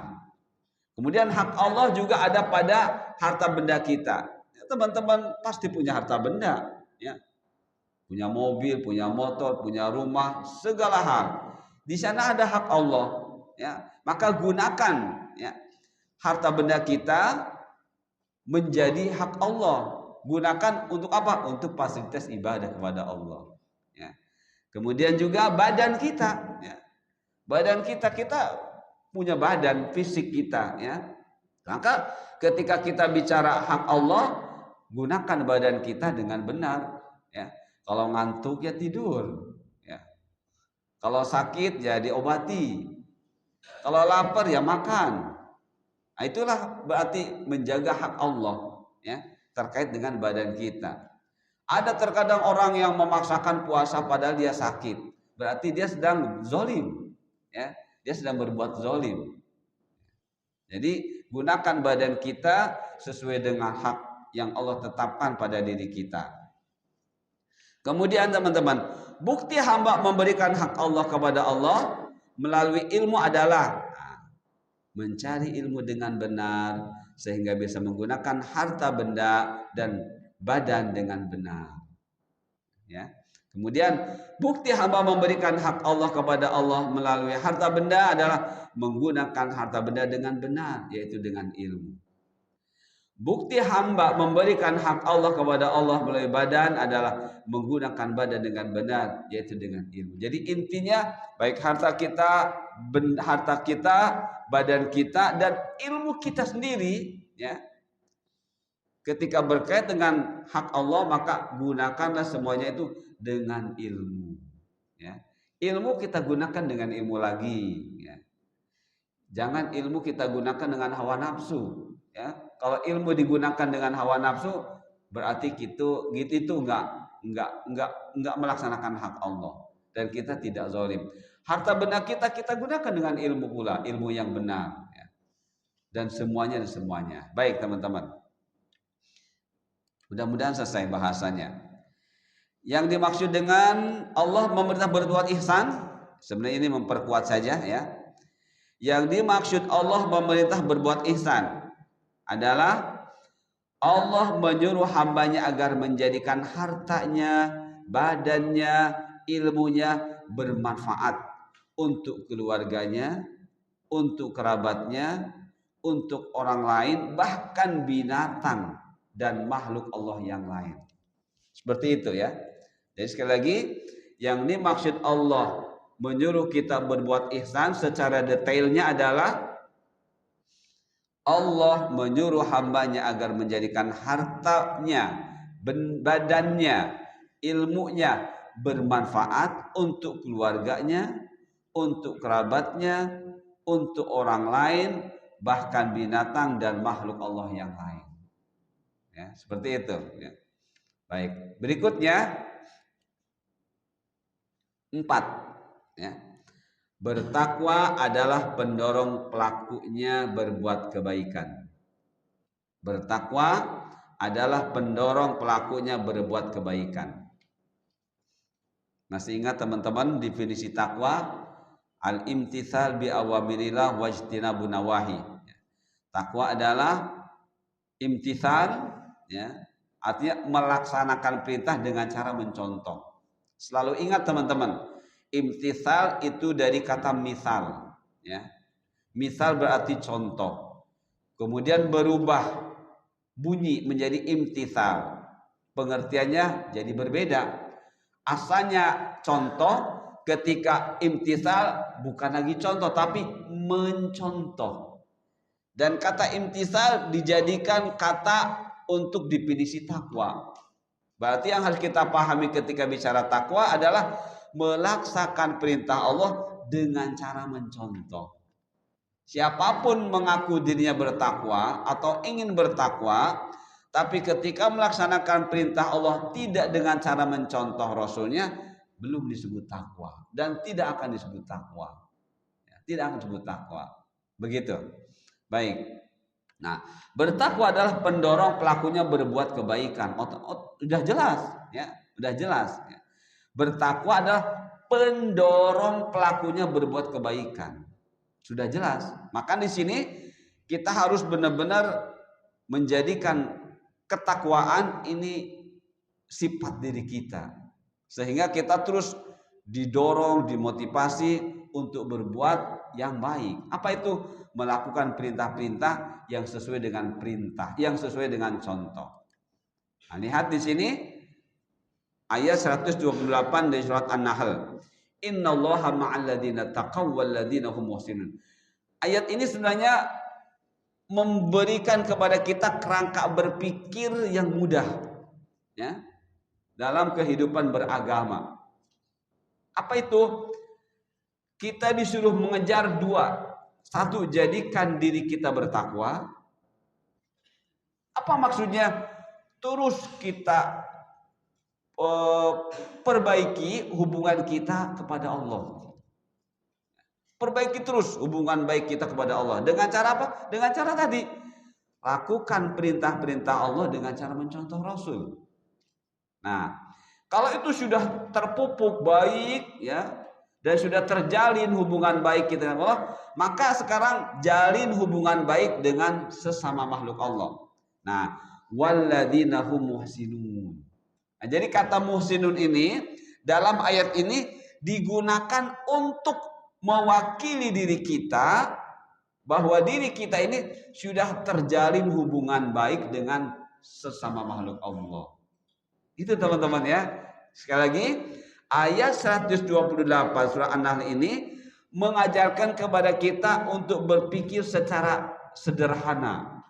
Kemudian hak Allah juga ada pada harta benda kita. Ya, teman-teman pasti punya harta benda, ya. Punya mobil, punya motor, punya rumah, segala hal. Di sana ada hak Allah, ya. Maka gunakan, ya, harta benda kita menjadi hak Allah. Gunakan untuk apa? Untuk fasilitas ibadah kepada Allah. Ya. Kemudian juga badan kita. Ya. Badan kita punya badan fisik kita. Ya. Maka ketika kita bicara hak Allah, gunakan badan kita dengan benar. Ya. Kalau ngantuk ya tidur. Ya. Kalau sakit ya diobati. Kalau lapar ya makan. Nah, itulah berarti menjaga hak Allah, ya, terkait dengan badan kita. Ada terkadang orang yang memaksakan puasa padahal dia sakit, berarti dia sedang zolim, ya, dia sedang berbuat zolim. Jadi gunakan badan kita sesuai dengan hak yang Allah tetapkan pada diri kita. Kemudian teman-teman, bukti hamba memberikan hak Allah kepada Allah melalui ilmu adalah mencari ilmu dengan benar sehingga bisa menggunakan harta benda dan badan dengan benar. Ya. Kemudian bukti hamba memberikan hak Allah kepada Allah melalui harta benda adalah menggunakan harta benda dengan benar, yaitu dengan ilmu. Bukti hamba memberikan hak Allah kepada Allah melalui badan adalah menggunakan badan dengan benar, yaitu dengan ilmu. Jadi intinya baik harta kita, badan kita dan ilmu kita sendiri, ya. Ketika berkait dengan hak Allah maka gunakanlah semuanya itu dengan ilmu, ya. Ilmu kita gunakan dengan ilmu lagi, ya. Jangan ilmu kita gunakan dengan hawa nafsu, ya. Kalau ilmu digunakan dengan hawa nafsu berarti itu enggak melaksanakan hak Allah dan kita tidak zalim. Harta benda kita gunakan dengan ilmu pula, ilmu yang benar, ya. Dan semuanya. Baik teman-teman. Mudah-mudahan selesai bahasanya. Yang dimaksud dengan Allah memerintah berbuat ihsan, sebenarnya ini memperkuat saja, ya. Yang dimaksud Allah memerintah berbuat ihsan adalah Allah menyuruh hambanya agar menjadikan hartanya, badannya, ilmunya bermanfaat untuk keluarganya, untuk kerabatnya, untuk orang lain, bahkan binatang dan makhluk Allah yang lain. Seperti itu, ya. Jadi sekali lagi, yang dimaksud Allah menyuruh kita berbuat ihsan secara detailnya adalah Allah menyuruh hambanya agar menjadikan hartanya, badannya, ilmunya bermanfaat untuk keluarganya, untuk kerabatnya, untuk orang lain, bahkan binatang dan makhluk Allah yang lain. Ya, seperti itu, ya. Baik, berikutnya 4, ya. Bertakwa adalah pendorong pelakunya berbuat kebaikan. Bertakwa adalah pendorong pelakunya berbuat kebaikan. Masih ingat teman-teman definisi takwa? Al-imtithal bi awamirillah wajtinabun nawahi. Takwa adalah imtithal, ya, artinya melaksanakan perintah dengan cara mencontoh. Selalu ingat teman-teman, imtithal itu dari kata misal, ya. Misal berarti contoh. Kemudian berubah bunyi menjadi imtithal. Pengertiannya jadi berbeda. Asalnya contoh, ketika imtithal bukan lagi contoh tapi mencontoh. Dan kata imtithal dijadikan kata untuk definisi takwa. Berarti yang harus kita pahami ketika bicara takwa adalah melaksanakan perintah Allah dengan cara mencontoh. Siapapun mengaku dirinya bertakwa atau ingin bertakwa, tapi ketika melaksanakan perintah Allah tidak dengan cara mencontoh Rasulnya, belum disebut takwa dan tidak akan disebut takwa. Tidak akan disebut takwa. Begitu. Baik. Nah, bertakwa adalah pendorong pelakunya berbuat kebaikan. Sudah jelas, ya, sudah jelas. Ya. Bertakwa adalah pendorong pelakunya berbuat kebaikan. Sudah jelas. Maka di sini kita harus benar-benar menjadikan ketakwaan ini sifat diri kita, sehingga kita terus didorong, dimotivasi untuk berbuat yang baik. Apa itu? Melakukan perintah-perintah yang sesuai dengan perintah, yang sesuai dengan contoh. Nah, lihat di sini ayat 128 dari surat An-Nahl. Innallaha ma'al ladzina taqaw wal ladzina hum muhsinun. Ayat ini sebenarnya memberikan kepada kita kerangka berpikir yang mudah, ya, dalam kehidupan beragama. Apa itu? Kita disuruh mengejar dua. Satu, jadikan diri kita bertakwa. Apa maksudnya? Terus kita perbaiki hubungan kita kepada Allah. Perbaiki terus hubungan baik kita kepada Allah. Dengan cara apa? Dengan cara tadi, lakukan perintah-perintah Allah dengan cara mencontoh Rasul. Nah, kalau itu sudah terpupuk baik, ya, dan sudah terjalin hubungan baik kita dengan Allah, maka sekarang jalin hubungan baik dengan sesama makhluk Allah. Nah, walladzina hum muhsinun. Nah, jadi kata muhsinun ini dalam ayat ini digunakan untuk mewakili diri kita bahwa diri kita ini sudah terjalin hubungan baik dengan sesama makhluk Allah. Itu teman-teman ya. Sekali lagi, ayat 128 surah An-Nahl ini mengajarkan kepada kita untuk berpikir secara sederhana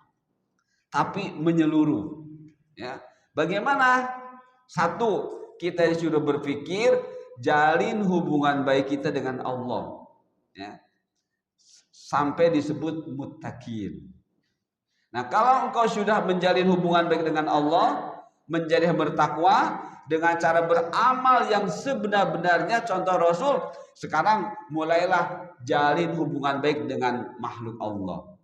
tapi menyeluruh. Ya. Bagaimana? Satu, kita disuruh berpikir jalin hubungan baik kita dengan Allah. Ya. Sampai disebut muttaqin. Nah, kalau engkau sudah menjalin hubungan baik dengan Allah, menjadi bertakwa dengan cara beramal yang sebenar-benarnya, contoh Rasul, sekarang mulailah jalin hubungan baik dengan makhluk Allah.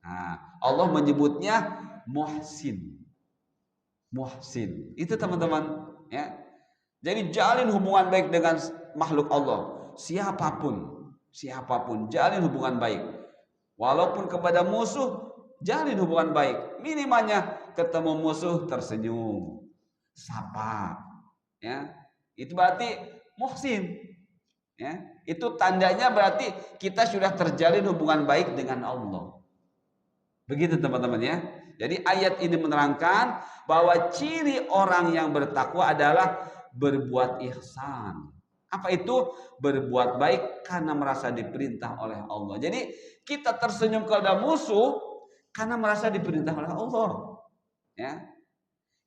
Nah, Allah menyebutnya muhsin. Muhsin. Itu teman-teman, ya. Jadi jalin hubungan baik dengan makhluk Allah. Siapapun jalin hubungan baik. Walaupun kepada musuh, jalin hubungan baik. Minimalnya ketemu musuh tersenyum, sapa, ya. Itu berarti muhsin, ya. Itu tandanya berarti kita sudah terjalin hubungan baik dengan Allah. Begitu teman-teman ya. Jadi ayat ini menerangkan bahwa ciri orang yang bertakwa adalah berbuat ihsan. Apa itu? Berbuat baik karena merasa diperintah oleh Allah. Jadi kita tersenyum kepada musuh karena merasa diperintah oleh Allah. Ya.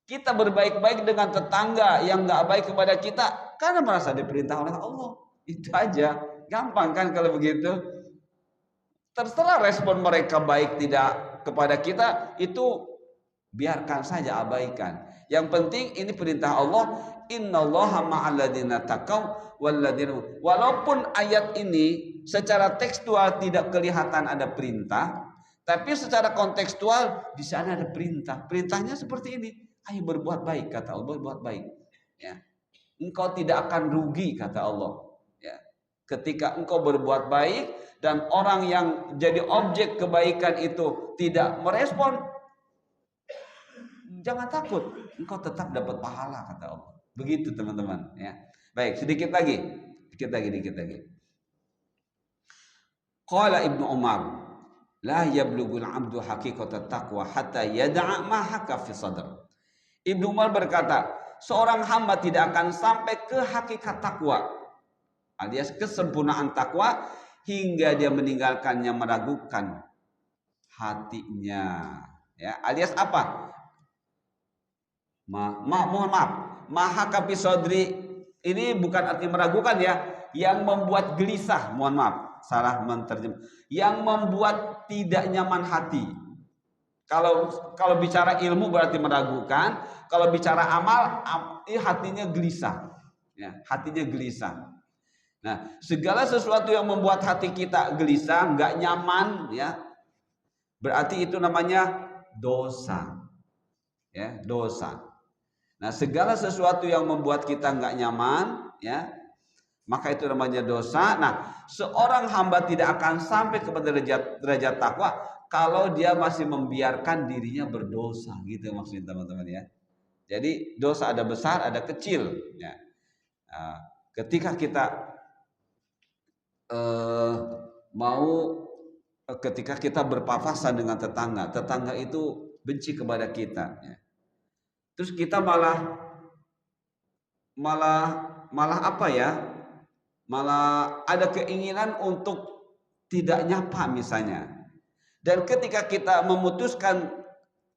Kita berbaik-baik dengan tetangga yang nggak baik kepada kita karena merasa diperintah oleh Allah. Itu aja. Gampang kan kalau begitu? Terserah respon mereka baik tidak kepada kita, itu biarkan saja, abaikan. Yang penting ini perintah Allah, innallaha ma'al ladzina taqaw wal ladzina. Walaupun ayat ini secara tekstual tidak kelihatan ada perintah, tapi secara kontekstual di sana ada perintah. Perintahnya seperti ini, ayo berbuat baik, kata Allah, berbuat baik. Ya. Engkau tidak akan rugi, kata Allah. Ya. Ketika engkau berbuat baik dan orang yang jadi objek kebaikan itu tidak merespon, jangan takut, engkau tetap dapat pahala, kata Allah. Begitu teman-teman, ya. Baik, dikit lagi. Qala Ibnu Umar, la yablughul 'abdu haqiqatat taqwa hatta yada'a ma haka fi sadr. Ibnu Umar berkata, seorang hamba tidak akan sampai ke hakikat takwa, alias kesempurnaan takwa, hingga dia meninggalkannya meragukan hatinya. Ya, alias apa? Mohon maaf. Mahaka fi sadri ini bukan arti meragukan ya, yang membuat gelisah, mohon maaf, salah menterjem. Yang membuat tidak nyaman hati. Kalau bicara ilmu berarti meragukan, kalau bicara amal hatinya gelisah. Ya, hatinya gelisah. Nah, segala sesuatu yang membuat hati kita gelisah, nggak nyaman, ya, berarti itu namanya dosa. Ya, dosa. Nah, segala sesuatu yang membuat kita nggak nyaman, ya, maka itu namanya dosa. Nah, seorang hamba tidak akan sampai kepada derajat takwa kalau dia masih membiarkan dirinya berdosa, gitu maksudnya teman-teman ya. Jadi dosa ada besar, ada kecil. Ya. Nah, ketika kita ketika kita berpapasan dengan tetangga itu benci kepada kita, ya. Terus kita malah apa ya? Malah ada keinginan untuk tidak nyapa misalnya. Dan ketika kita memutuskan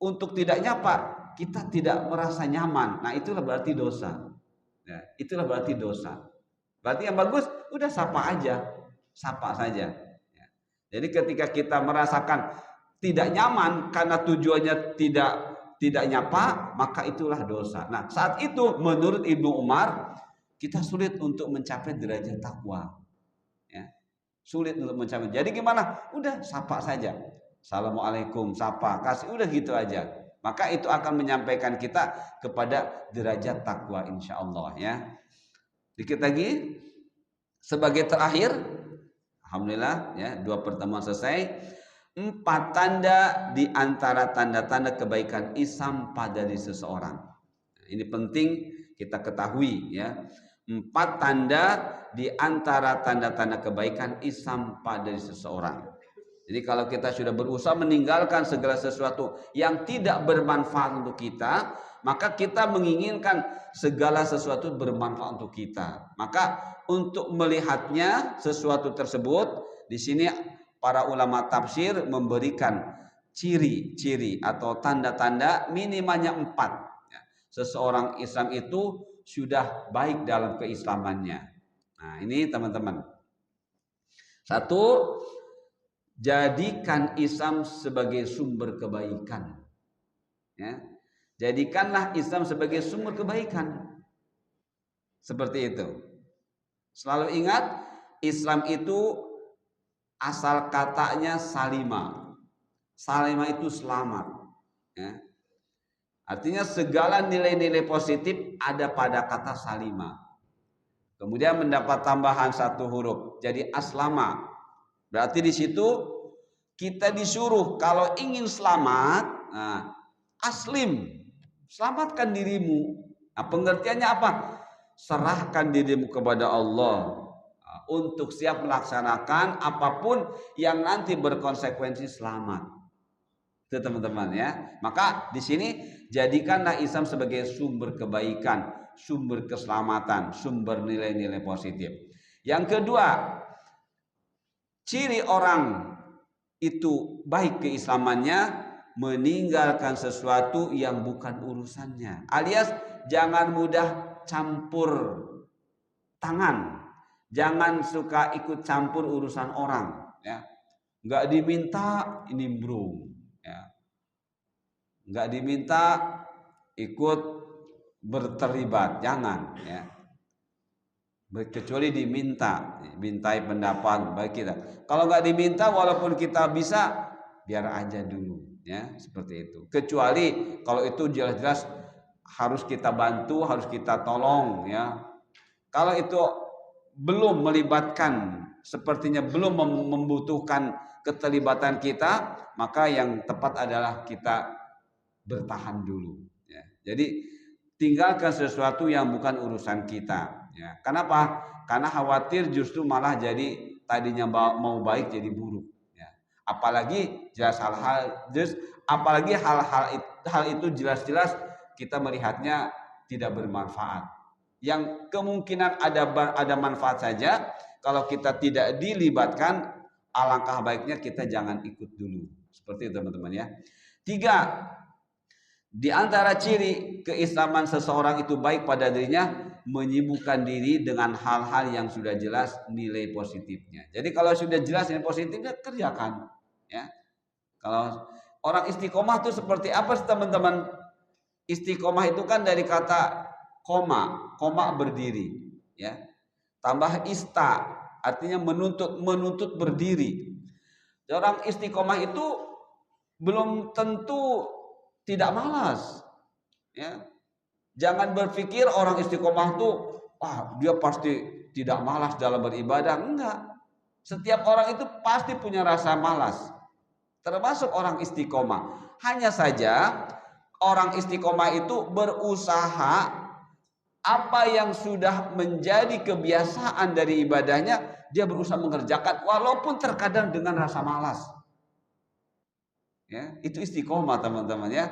untuk tidak nyapa, kita tidak merasa nyaman. Nah, itulah berarti dosa. Ya, itulah berarti dosa. Berarti yang bagus udah sapa aja, sapa saja. Ya. Jadi ketika kita merasakan tidak nyaman karena tujuannya tidak nyapa, maka itulah dosa. Nah, saat itu menurut Ibnu Umar kita sulit untuk mencapai derajat takwa. Ya. Sulit untuk mencapai. Jadi gimana? Udah sapa saja. Assalamualaikum, sapa, kasih, udah gitu aja. Maka itu akan menyampaikan kita kepada derajat takwa insyaallah ya. Dikit lagi sebagai terakhir, alhamdulillah ya, 2 pertemuan selesai. 4 tanda di antara tanda-tanda kebaikan ihsan pada diri seseorang. Ini penting kita ketahui ya. 4 tanda di antara tanda-tanda kebaikan ihsan pada diri seseorang. Jadi kalau kita sudah berusaha meninggalkan segala sesuatu yang tidak bermanfaat untuk kita, maka kita menginginkan segala sesuatu bermanfaat untuk kita. Maka untuk melihatnya sesuatu tersebut, di sini para ulama tafsir memberikan ciri-ciri atau tanda-tanda minimalnya 4. Seseorang Islam itu sudah baik dalam keislamannya. Nah, ini teman-teman. Satu, jadikan Islam sebagai sumber kebaikan. Ya. Jadikanlah Islam sebagai sumber kebaikan. Seperti itu. Selalu ingat, Islam itu asal katanya salima. Salima itu selamat. Ya. Artinya segala nilai-nilai positif ada pada kata salima. Kemudian mendapat tambahan 1 huruf, jadi aslama. Berarti di situ kita disuruh kalau ingin selamat, nah, aslim, selamatkan dirimu. Nah, pengertiannya apa? Serahkan dirimu kepada Allah untuk siap melaksanakan apapun yang nanti berkonsekuensi selamat. Itu teman-teman ya. Maka di sini jadikanlah Islam sebagai sumber kebaikan, sumber keselamatan, sumber nilai-nilai positif. Yang kedua, ciri orang itu baik keislamannya, meninggalkan sesuatu yang bukan urusannya. Alias jangan mudah campur tangan. Jangan suka ikut campur urusan orang. Ya. Nggak diminta, ini nimbrung. Ya. Nggak diminta, ikut berterlibat. Jangan. Ya. Kecuali mintai pendapat bagi kita. Kalau nggak diminta, walaupun kita bisa, biar aja dulu, ya seperti itu. Kecuali kalau itu jelas-jelas harus kita bantu, harus kita tolong, ya. Kalau itu belum melibatkan, sepertinya belum membutuhkan keterlibatan kita, maka yang tepat adalah kita bertahan dulu. Ya. Jadi tinggalkan sesuatu yang bukan urusan kita. Ya, kenapa? Karena khawatir justru malah jadi tadinya mau baik jadi buruk. Ya. Apalagi jelas apalagi hal itu jelas-jelas kita melihatnya tidak bermanfaat. Yang kemungkinan ada manfaat saja, kalau kita tidak dilibatkan, alangkah baiknya kita jangan ikut dulu. Seperti itu teman-teman ya. 3, di antara ciri keislaman seseorang itu baik pada dirinya, menyibukkan diri dengan hal-hal yang sudah jelas nilai positifnya. Jadi kalau sudah jelas nilai positifnya, kerjakan. Ya. Kalau orang istiqomah itu seperti apa sih teman-teman? Istiqomah itu kan dari kata koma berdiri. Ya. Tambah ista, artinya menuntut berdiri. Orang istiqomah itu belum tentu tidak malas. Ya. Jangan berpikir orang istiqomah tuh, dia pasti tidak malas dalam beribadah. Enggak. Setiap orang itu pasti punya rasa malas. Termasuk orang istiqomah. Hanya saja orang istiqomah itu berusaha apa yang sudah menjadi kebiasaan dari ibadahnya, dia berusaha mengerjakan walaupun terkadang dengan rasa malas. Ya, itu istiqomah teman-teman ya.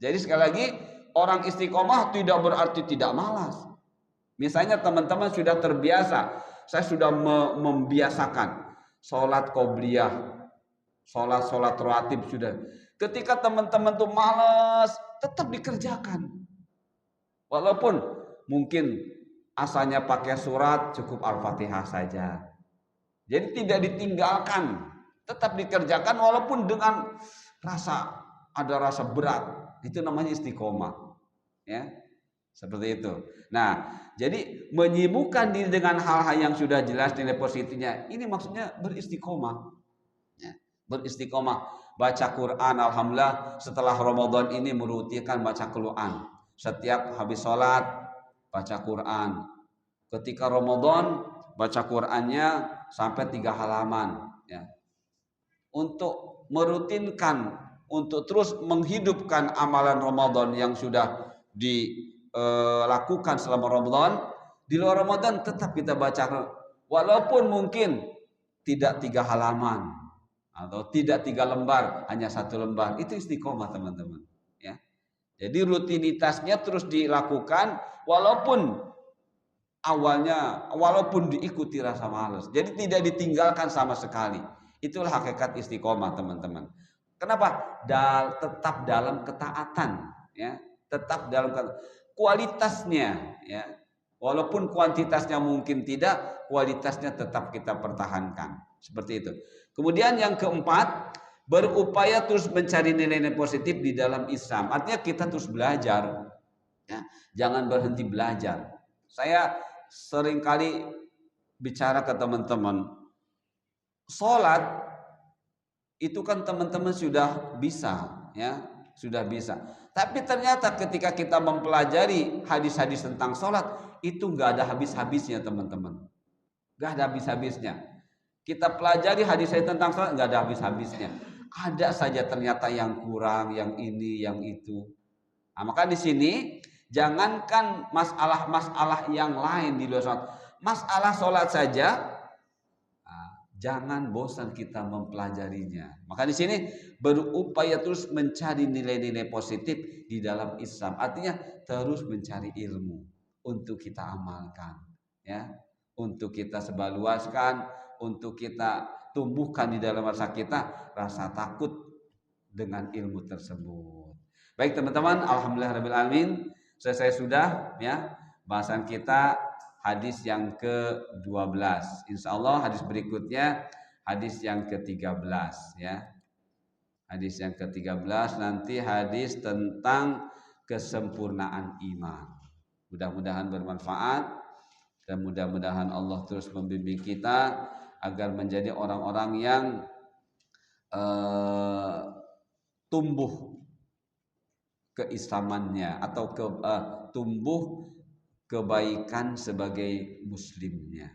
Jadi sekali lagi, orang istiqomah tidak berarti tidak malas. Misalnya teman-teman sudah terbiasa, saya sudah membiasakan sholat qobliyah, sholat rawatib sudah. Ketika teman-teman tuh malas, tetap dikerjakan. Walaupun mungkin asalnya pakai surat, cukup Al-Fatihah saja. Jadi tidak ditinggalkan, tetap dikerjakan walaupun dengan ada rasa berat. Itu namanya istiqomah. Ya. Seperti itu. Nah, jadi menyibukkan diri dengan hal-hal yang sudah jelas nilai positifnya, ini maksudnya beristiqomah. Ya. Beristiqomah, baca Quran. Alhamdulillah setelah Ramadan ini merutinkan baca Quran. Setiap habis sholat baca Quran. Ketika Ramadan baca Qurannya sampai 3 halaman. Ya. Untuk merutinkan, untuk terus menghidupkan amalan Ramadan yang sudah dilakukan selama Ramadan, di luar Ramadan tetap kita baca walaupun mungkin tidak 3 halaman. atau tidak 3 lembar, hanya 1 lembar, itu istiqomah teman-teman. Ya, jadi rutinitasnya terus dilakukan walaupun diikuti rasa malas. Jadi tidak ditinggalkan sama sekali. Itulah hakikat istiqomah teman-teman. Kenapa? Tetap dalam ketaatan, ya, tetap dalam kualitasnya, ya. Walaupun kuantitasnya mungkin tidak, kualitasnya tetap kita pertahankan. Seperti itu. Kemudian yang keempat, berupaya terus mencari nilai-nilai positif di dalam Islam. Artinya kita terus belajar, ya. Jangan berhenti belajar. Saya seringkali bicara ke teman-teman, sholat itu kan teman-teman sudah bisa, ya, sudah bisa. Tapi ternyata ketika kita mempelajari hadis-hadis tentang sholat, itu nggak ada habis-habisnya teman-teman, nggak ada habis-habisnya. Kita pelajari hadis-hadis tentang sholat, nggak ada habis-habisnya. Ada saja ternyata yang kurang, yang ini, yang itu. Nah, maka di sini jangankan masalah-masalah yang lain di luar sholat, masalah sholat saja, jangan bosan kita mempelajarinya. Maka di sini berupaya terus mencari nilai-nilai positif di dalam Islam. Artinya terus mencari ilmu untuk kita amalkan, ya, untuk kita sebarluaskan, untuk kita tumbuhkan di dalam rasa takut dengan ilmu tersebut. Baik teman-teman, alhamdulillah selesai sudah, ya, bahasan kita hadis yang ke-12. Insya Allah hadis berikutnya hadis yang ke-13, ya. Hadis yang ke-13 nanti hadis tentang kesempurnaan iman. Mudah-mudahan bermanfaat dan mudah-mudahan Allah terus membimbing kita agar menjadi orang-orang yang tumbuh keislamannya atau tumbuh kebaikan sebagai muslimnya.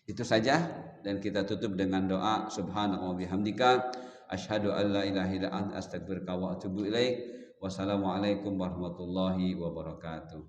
Itu saja, dan kita tutup dengan doa subhanallah wa bihamdika asyhadu an la ilaha illa anta astaghfiruka wa atubu ilaik. Wassalamualaikum warahmatullahi wabarakatuh.